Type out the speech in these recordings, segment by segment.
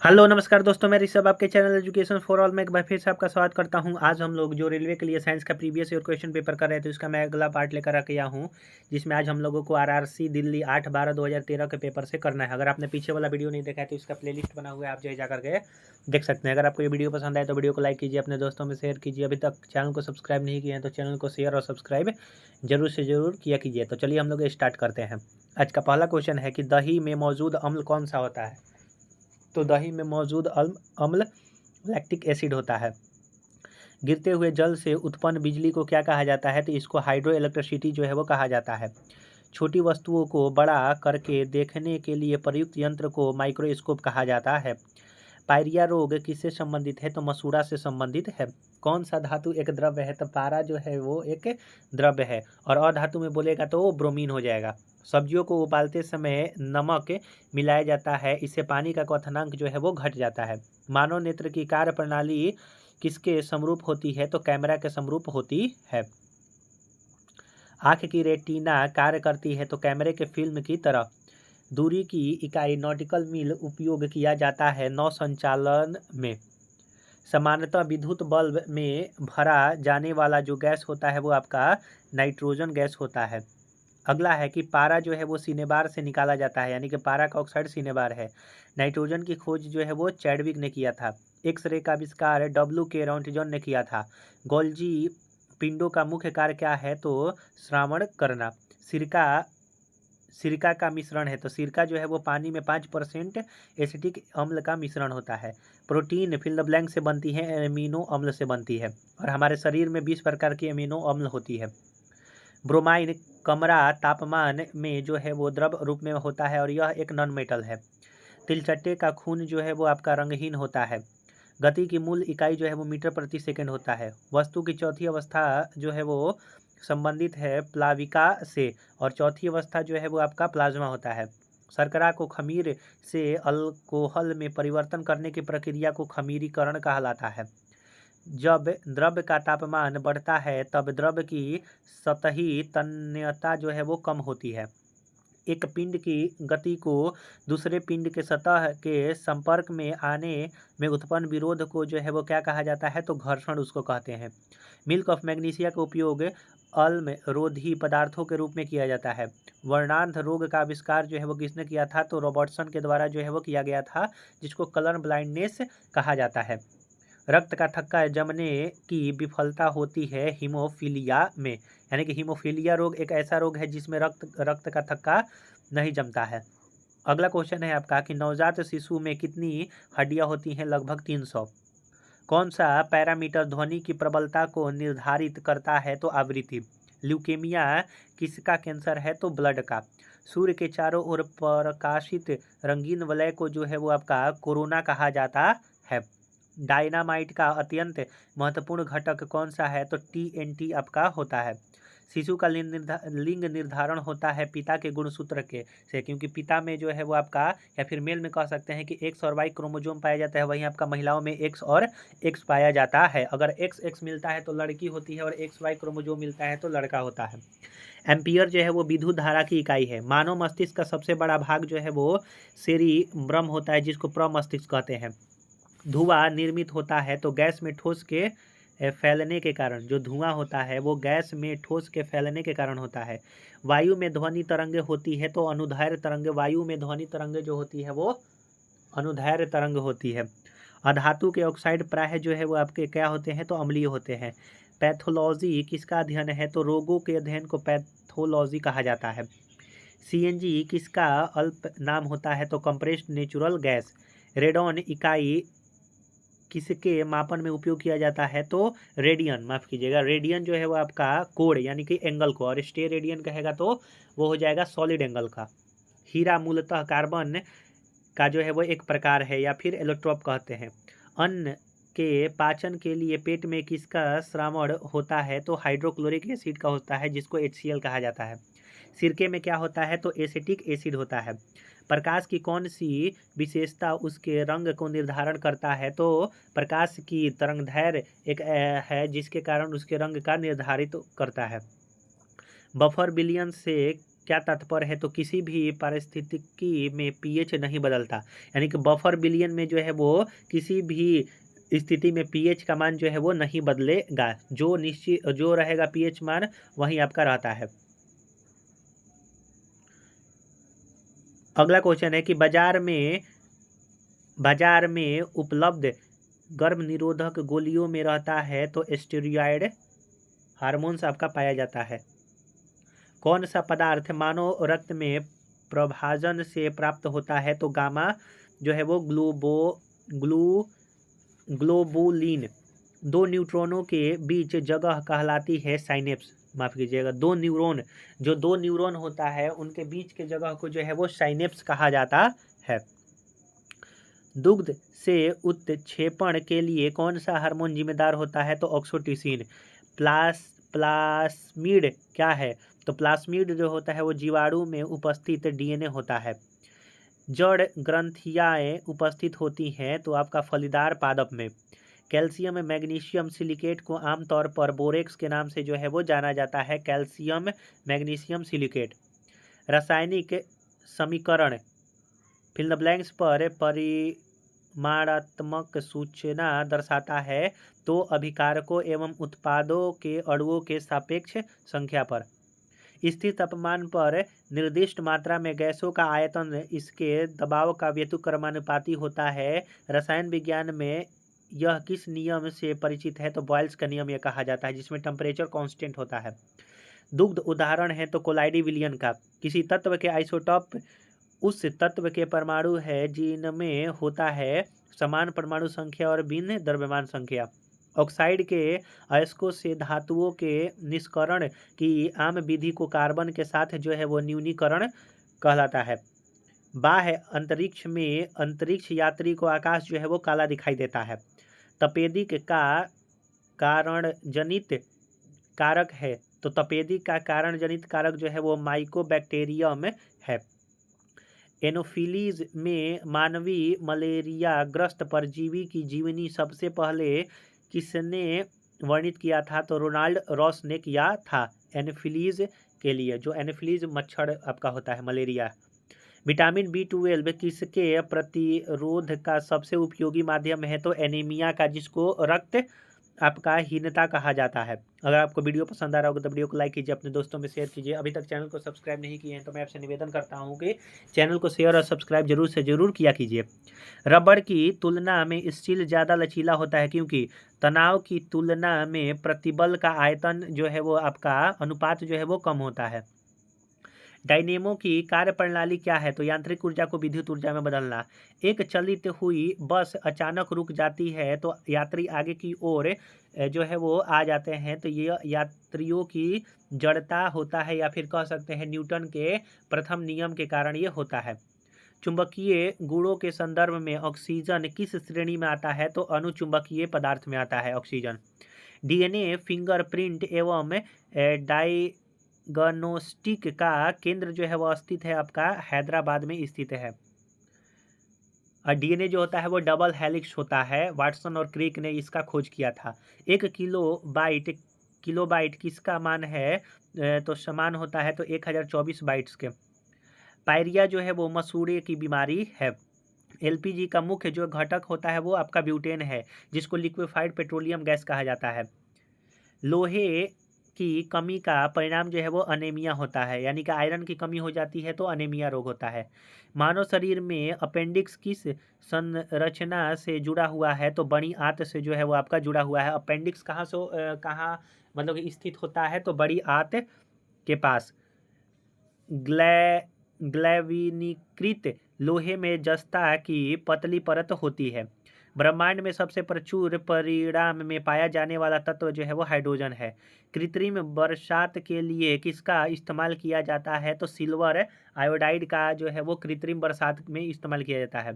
Hello नमस्कार दोस्तों, मैं ऋषभ आपके चैनल एजुकेशन फॉर ऑल में एक बार फिर से आपका स्वागत करता हूं। आज हम लोग जो रेलवे के लिए साइंस का प्रीवियस ईयर क्वेश्चन पेपर कर रहे थे उसका मैं अगला पार्ट लेकर आके आया हूं, जिसमें आज हम लोगों को आरआरसी दिल्ली 8/12/2013 के पेपर से करना है। अगर आपने पीछे वाला वीडियो नहीं देखा है तो इसका प्लेलिस्ट बना हुआ है, आप जो जा करके देख सकते हैं। अगर आपको ये वीडियो पसंद आए तो वीडियो को लाइक कीजिए, अपने दोस्तों में शेयर कीजिए। अभी तक चैनल को सब्सक्राइब नहीं किए हैं तो चैनल को शेयर और सब्सक्राइब जरूर से जरूर किया कीजिए। तो चलिए हम लोग स्टार्ट करते हैं। आज का पहला क्वेश्चन है कि दही में मौजूद अम्ल कौन सा होता है। तो दही में मौजूद अम्ल लैक्टिक एसिड होता है। गिरते हुए जल से उत्पन्न बिजली को क्या कहा जाता है। तो इसको हाइड्रो इलेक्ट्रिसिटी जो है वो कहा जाता है। छोटी वस्तुओं को बड़ा करके देखने के लिए प्रयुक्त यंत्र को माइक्रोस्कोप कहा जाता है। पायरिया रोग किससे संबंधित है। तो मसूड़ा से संबंधित है। कौन सा धातु एक द्रव्य है। तो पारा जो है वो एक द्रव्य है और अधातु में बोलेगा तो वो ब्रोमीन हो जाएगा। सब्जियों को उबालते समय नमक मिलाया जाता है, इससे पानी का क्वथनांक जो है वो घट जाता है। मानव नेत्र की कार्य प्रणाली किसके समरूप होती है। तो कैमरा के समरूप होती है। आँख की रेटिना कार्य करती है तो कैमरे के फिल्म की तरह। दूरी की इकाई नॉटिकल मील उपयोग किया जाता है नौ संचालन में। सामान्यतः विद्युत बल्ब में भरा जाने वाला जो गैस होता है वो आपका नाइट्रोजन गैस होता है। अगला है कि पारा जो है वो सिनेबार से निकाला जाता है, यानी कि पारा का ऑक्साइड सिनेबार है। नाइट्रोजन की खोज जो है वो चैडविक ने किया था। एक्सरे का आविष्कार डब्ल्यू के रॉन्टजन ने किया था। गोल्जी पिंडों का मुख्य कार्य क्या है। तो श्रावण करना। सिरका सिरका का मिश्रण है। तो सिरका जो है वो पानी में 5% एसिटिक अम्ल का मिश्रण होता है। प्रोटीन फिल द ब्लैंक से बनती है, एमिनो अम्ल से बनती है और हमारे शरीर में 20 प्रकार की एमिनो अम्ल होती है। ब्रोमाइन कमरा तापमान में जो है वो द्रव रूप में होता है और यह एक नॉन मेटल है। तिलचट्टे का खून जो है वो आपका रंगहीन होता है। गति की मूल इकाई जो है वो मीटर प्रति सेकंड होता है। वस्तु की चौथी अवस्था जो है वो संबंधित है प्लाविका से और चौथी अवस्था जो है वो आपका प्लाज्मा होता है। शर्करा को खमीर से अल्कोहल में परिवर्तन करने की प्रक्रिया को खमीरीकरण कहलाता है। जब द्रव्य का तापमान बढ़ता है तब द्रव्य की सतही तन्यता जो है वो कम होती है। एक पिंड की गति को दूसरे पिंड के सतह के संपर्क में आने में उत्पन्न विरोध को जो है वो क्या कहा जाता है। तो घर्षण उसको कहते हैं। मिल्क ऑफ मैग्नीशिया का उपयोग अल्म रोधी पदार्थों के रूप में किया जाता है। वर्णांध रोग का आविष्कार जो है वो किसने किया था। तो रॉबर्टसन के द्वारा जो है वो किया गया था, जिसको कलर ब्लाइंडनेस कहा जाता है। रक्त का थक्का जमने की विफलता होती है हीमोफीलिया में, यानी कि हीमोफीलिया रोग एक ऐसा रोग है जिसमें रक्त का थक्का नहीं जमता है। अगला क्वेश्चन है आपका कि नवजात शिशु में कितनी हड्डियां होती हैं। लगभग 300। कौन सा पैरामीटर ध्वनि की प्रबलता को निर्धारित करता है। तो आवृत्ति। ल्यूकेमिया किसका कैंसर है। तो ब्लड का। सूर्य के चारों ओर प्रकाशित रंगीन वलय को जो है वो आपका कोरोना कहा जाता है। डायनामाइट का अत्यंत महत्वपूर्ण घटक कौन सा है। तो TNT आपका होता है। शिशु का लिंग निर्धारण होता है पिता के गुणसूत्र के से, क्योंकि पिता में जो है वो आपका या फिर मेल में कह सकते हैं कि एक्स और वाई क्रोमोजोम पाया जाता है, वहीं आपका महिलाओं में एक्स और एक्स पाया जाता है। अगर एक्स एक्स मिलता है तो लड़की होती है और एक्स वाई क्रोमोजोम मिलता है तो लड़का होता है। एम्पियर जो है वो विद्युत धारा की इकाई है। मानव मस्तिष्क का सबसे बड़ा भाग जो है वो सेरिब्रम होता है, जिसको प्रमस्तिष्क कहते हैं। धुआं निर्मित होता है तो गैस में ठोस के फैलने के कारण। जो धुआं होता है वो गैस में ठोस के फैलने के कारण होता है। वायु में ध्वनि तरंगे होती है तो अनुदैर्घ्य तरंगे। वायु में ध्वनि तरंगे जो होती है वो अनुदैर्घ्य तरंग होती है। अधातु के ऑक्साइड प्रायः जो है वो आपके क्या होते हैं। तो अम्लीय होते हैं। पैथोलॉजी किसका अध्ययन है। तो रोगों के अध्ययन को पैथोलॉजी कहा जाता है। CNG किसका अल्प नाम होता है। तो कंप्रेस्ड नेचुरल गैस। रेडॉन इकाई किसके मापन में उपयोग किया जाता है। तो रेडियन, माफ कीजिएगा, रेडियन जो है वो आपका कोण यानी कि एंगल को, और स्टे रेडियन कहेगा तो वो हो जाएगा सॉलिड एंगल का। हीरा मूलतः कार्बन का जो है वो एक प्रकार है या फिर एलोट्रोप कहते हैं। अन्न के पाचन के लिए पेट में किसका श्रावण होता है। तो हाइड्रोक्लोरिक एसिड का होता है, जिसको HCl कहा जाता है। सिरके में क्या होता है। तो एसिटिक एसिड होता है। प्रकाश की कौन सी विशेषता उसके रंग को निर्धारण करता है। तो प्रकाश की तरंगदैर्घ्य एक है जिसके कारण उसके रंग का निर्धारित करता है। बफर बिलियन से क्या तात्पर्य है, तो किसी भी पारिस्थितिकी में पीएच नहीं बदलता, यानी कि बफर विलयन में जो है वो किसी भी स्थिति में पीएच का मान जो है वो नहीं बदलेगा, जो निश्चित जो रहेगा पीएच मान वही आपका रहता है। अगला क्वेश्चन है कि बाजार में उपलब्ध गर्भ निरोधक गोलियों में रहता है तो स्टेरॉयड हार्मोन्स आपका पाया जाता है। कौन सा पदार्थ मानव रक्त में प्रभाजन से प्राप्त होता है, तो गामा जो है वो ग्लोबुलिन। दो न्यूट्रॉनों के बीच जगह कहलाती है साइनेप्स, माफ कीजिएगा, दो न्यूरॉन होता है उनके बीच के जगह को जो है वो साइनेप्स कहा जाता है। दुग्ध से उत्क्षेपण के लिए कौन सा हार्मोन जिम्मेदार होता है, तो ऑक्सीटोसिन। प्लास्मिड क्या है, तो प्लास्मिड जो होता है वो जीवाणु में उपस्थित डीएनए होता है। जड़ ग्रंथियाएं उपस्थित होती हैं तो आपका फलीदार पादप में। कैल्शियम मैग्नीशियम सिलिकेट को आमतौर पर बोरेक्स के नाम से जो है वो जाना जाता है, कैल्शियम मैग्नीशियम सिलिकेट। रासायनिक समीकरण फिल द ब्लैंक्स पर परिमाणात्मक सूचना दर्शाता है, तो अभिकारकों एवं उत्पादों के अणुओं के सापेक्ष संख्या पर। स्थिर तापमान पर निर्दिष्ट मात्रा में गैसों का आयतन इसके दबाव का व्युत्क्रमानुपाती होता है। रसायन विज्ञान में यह किस नियम से परिचित है, तो बॉयल्स का नियम यह कहा जाता है, जिसमें टेम्परेचर कांस्टेंट होता है। दुग्ध उदाहरण है तो कोलाइडी विलयन का। किसी तत्व के आइसोटॉप उस तत्व के परमाणु है जिनमें होता है समान परमाणु संख्या और भिन्न द्रव्यमान संख्या। ऑक्साइड के अयस्कों से धातुओं के निष्करण की आम विधि को कार्बन के साथ जो है वो न्यूनीकरण कहलाता है। बाह्य अंतरिक्ष में अंतरिक्ष यात्री को आकाश जो है वो काला दिखाई देता है। तपेदिक का कारण जनित कारक है, तो तपेदिक का कारण जनित कारक जो है वो माइकोबैक्टीरियम है। एनोफिलीज में मानवीय मलेरिया ग्रस्त परजीवी की जीवनी सबसे पहले किसने वर्णित किया था, तो रोनाल्ड रॉस ने किया था एनोफिलीज के लिए, जो एनोफिलीज मच्छर आपका होता है मलेरिया। विटामिन B12 किसके प्रतिरोध का सबसे उपयोगी माध्यम है, तो एनीमिया का, जिसको रक्त आपका हीनता कहा जाता है। अगर आपको वीडियो पसंद आ रहा होगा तो वीडियो को लाइक कीजिए, अपने दोस्तों में शेयर कीजिए। अभी तक चैनल को सब्सक्राइब नहीं किए हैं तो मैं आपसे निवेदन करता हूं कि चैनल को शेयर और सब्सक्राइब जरूर से जरूर किया कीजिए। रबड़ की तुलना में स्टील ज़्यादा लचीला होता है क्योंकि तनाव की तुलना में प्रतिबल का आयतन जो है वो आपका अनुपात जो है वो कम होता है। डायनेमो की कार्यप्रणाली क्या है, तो यांत्रिक ऊर्जा को विद्युत ऊर्जा में बदलना। एक चलित हुई बस अचानक रुक जाती है तो यात्री आगे की ओर जो है वो आ जाते हैं, तो ये यात्रियों की जड़ता होता है, या फिर कह सकते हैं न्यूटन के प्रथम नियम के कारण ये होता है। चुंबकीय गुणों के संदर्भ में ऑक्सीजन किस श्रेणी में आता है, तो अनुचुंबकीय पदार्थ में आता है ऑक्सीजन। डीएनए फिंगरप्रिंट एवं डायग्नोस्टिक का केंद्र जो है वो स्थित है आपका हैदराबाद में स्थित है। और डीएनए जो होता है वो डबल हेलिक्स होता है, वाटसन और क्रिक ने इसका खोज किया था। 1 किलोबाइट किसका मान है, तो समान होता है तो 1024 बाइट्स के। पायरिया जो है वो मसूड़े की बीमारी है। एलपीजी का मुख्य जो घटक होता है वो आपका ब्यूटेन है, जिसको लिक्विफाइड पेट्रोलियम गैस कहा जाता है। लोहे की कमी का परिणाम जो है वो अनेमिया होता है, यानी कि आयरन की कमी हो जाती है तो अनेमिया रोग होता है। मानव शरीर में अपेंडिक्स किस संरचना से जुड़ा हुआ है, तो बड़ी आंत से जो है वो आपका जुड़ा हुआ है। अपेंडिक्स कहाँ मतलब स्थित होता है, तो बड़ी आंत के पास। ग्लैविनीकृत लोहे में जस्ता की पतली परत होती है। ब्रह्मांड में सबसे प्रचुर परिणाम में पाया जाने वाला तत्व जो है वो हाइड्रोजन है। कृत्रिम बरसात के लिए किसका इस्तेमाल किया जाता है, तो सिल्वर आयोडाइड का जो है वो कृत्रिम बरसात में इस्तेमाल किया जाता है।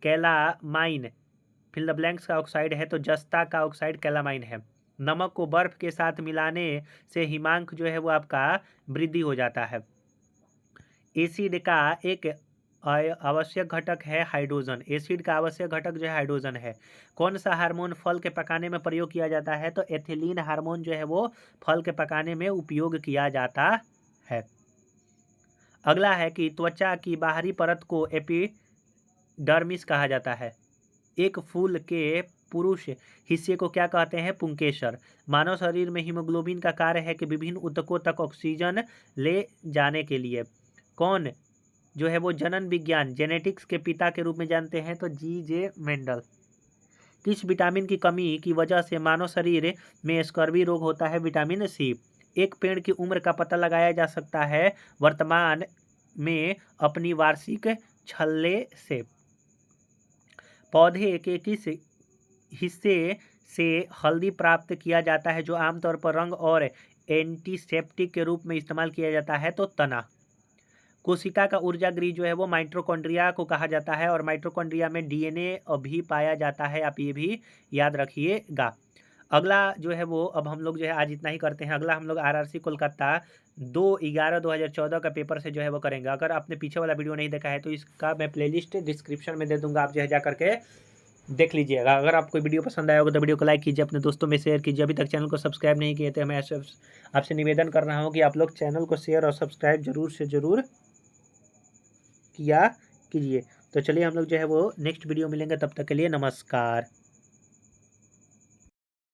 कैलामाइन फिल द ब्लैंक्स का ऑक्साइड है, तो जस्ता का ऑक्साइड कैलामाइन है। नमक को बर्फ के साथ मिलाने से हिमांक जो है वो आपका वृद्धि हो जाता है। एसिड का एक आवश्यक घटक है हाइड्रोजन। एसिड का आवश्यक घटक जो है हाइड्रोजन है। कौन सा हार्मोन फल के पकाने में प्रयोग किया जाता है, तो एथिलीन हार्मोन जो है वो फल के पकाने में उपयोग किया जाता है। अगला है कि त्वचा की बाहरी परत को एपिडर्मिस कहा जाता है। एक फूल के पुरुष हिस्से को क्या कहते हैं? पुंकेसर। मानव शरीर में हीमोग्लोबिन का कार्य है कि विभिन्न ऊतकों तक ऑक्सीजन ले जाने के लिए। कौन जो है वो जनन विज्ञान जेनेटिक्स के पिता के रूप में जानते हैं? तो G.J. मेंडल। किस विटामिन की कमी की वजह से मानव शरीर में स्कर्वी रोग होता है? Vitamin C. एक पेड़ की उम्र का पता लगाया जा सकता है वर्तमान में अपनी वार्षिक छल्ले से। पौधे के किस हिस्से से हल्दी प्राप्त किया जाता है जो आमतौर पर रंग और एंटीसेप्टिक के रूप में इस्तेमाल किया जाता है? तो तना। कोशिका का ऊर्जा गृह जो है वो माइटोकॉन्ड्रिया को कहा जाता है और माइटोकॉन्ड्रिया में डीएनए भी पाया जाता है, आप ये भी याद रखिएगा। अगला जो है वो अब हम लोग जो है आज इतना ही करते हैं। अगला हम लोग आरआरसी कोलकाता 2/11/2014 का पेपर से जो है वो करेंगे। अगर आपने पीछे वाला वीडियो नहीं देखा है तो इसका मैं प्लेलिस्ट डिस्क्रिप्शन में दे दूंगा, आप जो है जा करके देख लीजिएगा। अगर आपको वीडियो पसंद आया होगा तो वीडियो को लाइक कीजिए, अपने दोस्तों में शेयर कीजिए। अभी तक चैनल को सब्सक्राइब नहीं किए थे, मैं आपसे निवेदन कर रहा हूँ कि आप लोग चैनल को शेयर और सब्सक्राइब जरूर से ज़रूर किया कीजिए। तो चलिए हम लोग जो है वो नेक्स्ट वीडियो मिलेंगे, तब तक के लिए नमस्कार।